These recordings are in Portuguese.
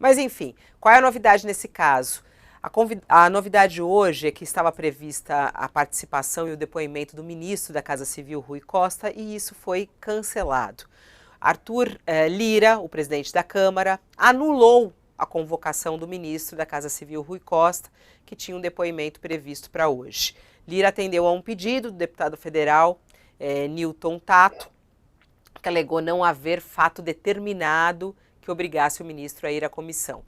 Mas enfim, qual é a novidade nesse caso? A novidade hoje é que estava prevista a participação e o depoimento do ministro da Casa Civil, Rui Costa, e isso foi cancelado. Arthur Lira, o presidente da Câmara, anulou a convocação do ministro da Casa Civil, Rui Costa, que tinha um depoimento previsto para hoje. Lira atendeu a um pedido do deputado federal Newton Tato, que alegou não haver fato determinado que obrigasse o ministro a ir à comissão.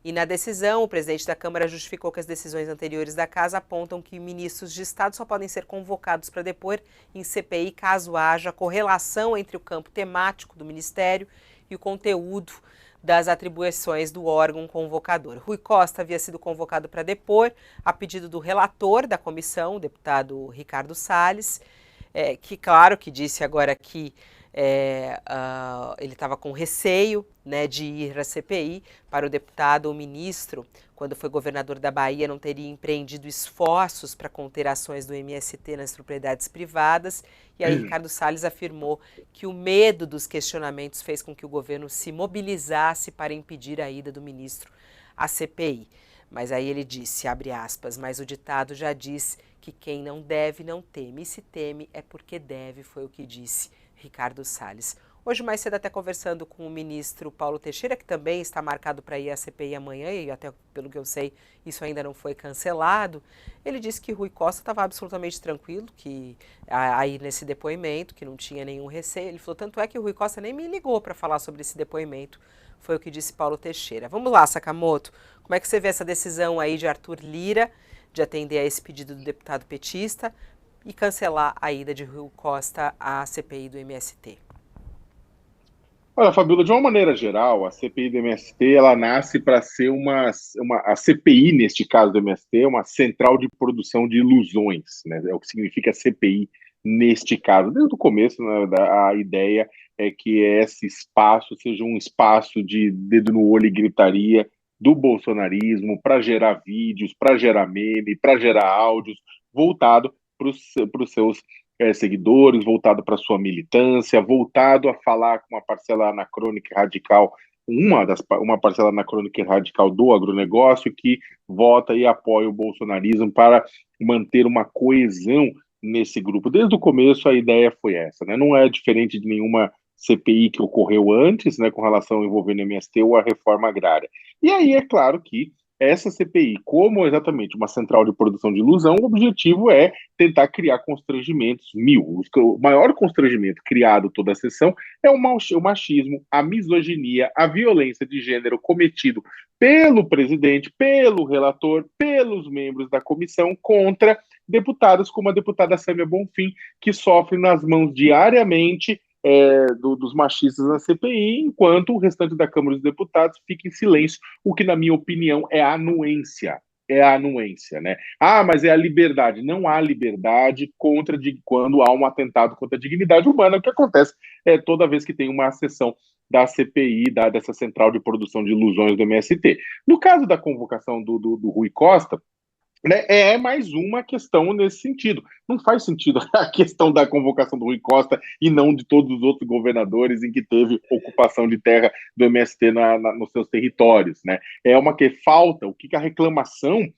E na decisão, o presidente da Câmara justificou que as decisões anteriores da Casa apontam que ministros de Estado só podem ser convocados para depor em CPI caso haja correlação entre o campo temático do Ministério e o conteúdo das atribuições do órgão convocador. Rui Costa havia sido convocado para depor a pedido do relator da comissão, o deputado Ricardo Salles, que, claro, que disse agora que ele estava com receio, né, de ir à CPI. Para o deputado, o ministro, quando foi governador da Bahia, não teria empreendido esforços para conter ações do MST nas propriedades privadas. E aí Ricardo Salles afirmou que o medo dos questionamentos fez com que o governo se mobilizasse para impedir a ida do ministro à CPI. Mas aí ele disse, abre aspas, mas o ditado já diz que quem não deve não teme, e se teme é porque deve, foi o que disse Ricardo Salles. Hoje mais cedo até conversando com o ministro Paulo Teixeira, que também está marcado para ir à CPI amanhã, e até pelo que eu sei, isso ainda não foi cancelado. Ele disse que Rui Costa estava absolutamente tranquilo que aí nesse depoimento, que não tinha nenhum receio. Ele falou, tanto é que o Rui Costa nem me ligou para falar sobre esse depoimento, foi o que disse Paulo Teixeira. Vamos lá, Sakamoto, como é que você vê essa decisão aí de Arthur Lira, de atender a esse pedido do deputado petista e cancelar a ida de Rui Costa à CPI do MST? Olha, Fabíola, de uma maneira geral, a CPI do MST ela nasce para ser a CPI, neste caso do MST, uma central de produção de ilusões, né? É o que significa CPI neste caso. Desde o começo, né, a ideia é que esse espaço seja um espaço de dedo no olho e gritaria do bolsonarismo para gerar vídeos, para gerar meme, para gerar áudios, voltado para os seus seguidores, voltado para sua militância, voltado a falar com uma parcela anacrônica e radical, uma parcela anacrônica e radical do agronegócio que vota e apoia o bolsonarismo para manter uma coesão nesse grupo. Desde o começo a ideia foi essa, né? Não é diferente de nenhuma CPI que ocorreu antes, né, com relação envolvendo o MST ou a reforma agrária. E aí é claro que essa CPI, como exatamente uma central de produção de ilusão, o objetivo é tentar criar constrangimentos mil. O maior constrangimento criado toda a sessão é o machismo, a misoginia, a violência de gênero cometido pelo presidente, pelo relator, pelos membros da comissão contra deputados como a deputada Sâmia Bonfim, que sofre nas mãos diariamente dos machistas na CPI, enquanto o restante da Câmara dos Deputados fica em silêncio, o que, na minha opinião, é a anuência. É a anuência, né? Ah, mas é a liberdade. Não há liberdade quando há um atentado contra a dignidade humana, o que acontece toda vez que tem uma sessão da CPI, dessa central de produção de ilusões do MST. No caso da convocação do Rui Costa, né, é mais uma questão nesse sentido. Não faz sentido a questão da convocação do Rui Costa e não de todos os outros governadores em que teve ocupação de terra do MST nos seus territórios. Né? É uma que falta, o que a reclamação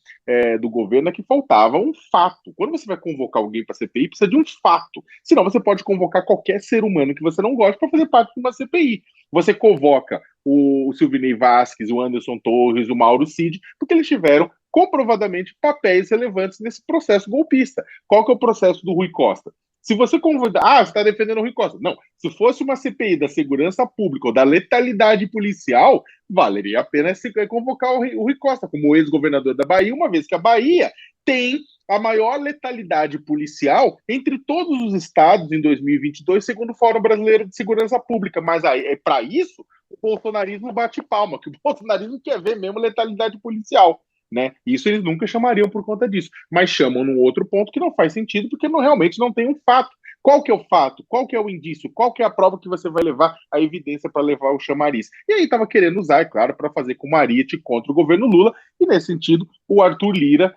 do governo é que faltava um fato. Quando você vai convocar alguém para a CPI, precisa de um fato. Senão você pode convocar qualquer ser humano que você não goste para fazer parte de uma CPI. Você convoca o Silvinei Vasquez, o Anderson Torres, o Mauro Cid, porque eles tiveram comprovadamente papéis relevantes nesse processo golpista. Qual que é o processo do Rui Costa? Se você convidar, você está defendendo o Rui Costa. Não, se fosse uma CPI da segurança pública ou da letalidade policial, valeria a pena convocar o Rui Costa como ex-governador da Bahia, uma vez que a Bahia tem a maior letalidade policial entre todos os estados em 2022, segundo o Fórum Brasileiro de Segurança Pública. Mas aí, para isso, o bolsonarismo bate palma, que o bolsonarismo quer ver mesmo letalidade policial. Né? Isso eles nunca chamariam por conta disso, mas chamam num outro ponto que não faz sentido, porque realmente não tem um fato. Qual que é o fato? Qual que é o indício? Qual que é a prova que você vai levar, a evidência para levar o chamariz? E aí estava querendo usar, é claro, para fazer com Mariette contra o governo Lula, e nesse sentido o Arthur Lira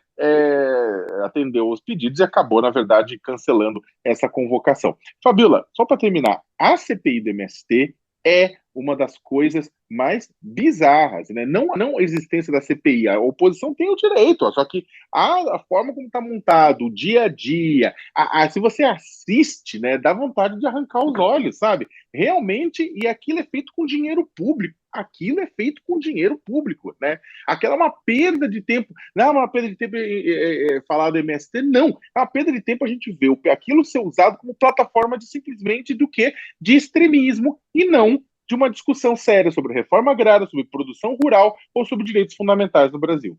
atendeu os pedidos e acabou, na verdade, cancelando essa convocação. Fabiola, só para terminar, a CPI do MST é uma das coisas mais bizarras, né? Não a existência da CPI, a oposição tem o direito, só que a forma como está montado, o dia a dia, se você assiste, né, dá vontade de arrancar os olhos, sabe? Realmente, e aquilo é feito com dinheiro público. Aquilo é feito com dinheiro público, né? Aquela é uma perda de tempo. Não é uma perda de tempo falar do MST, não. É uma perda de tempo a gente vê aquilo ser usado como plataforma de simplesmente do que? De extremismo e não de uma discussão séria sobre reforma agrária, sobre produção rural ou sobre direitos fundamentais no Brasil.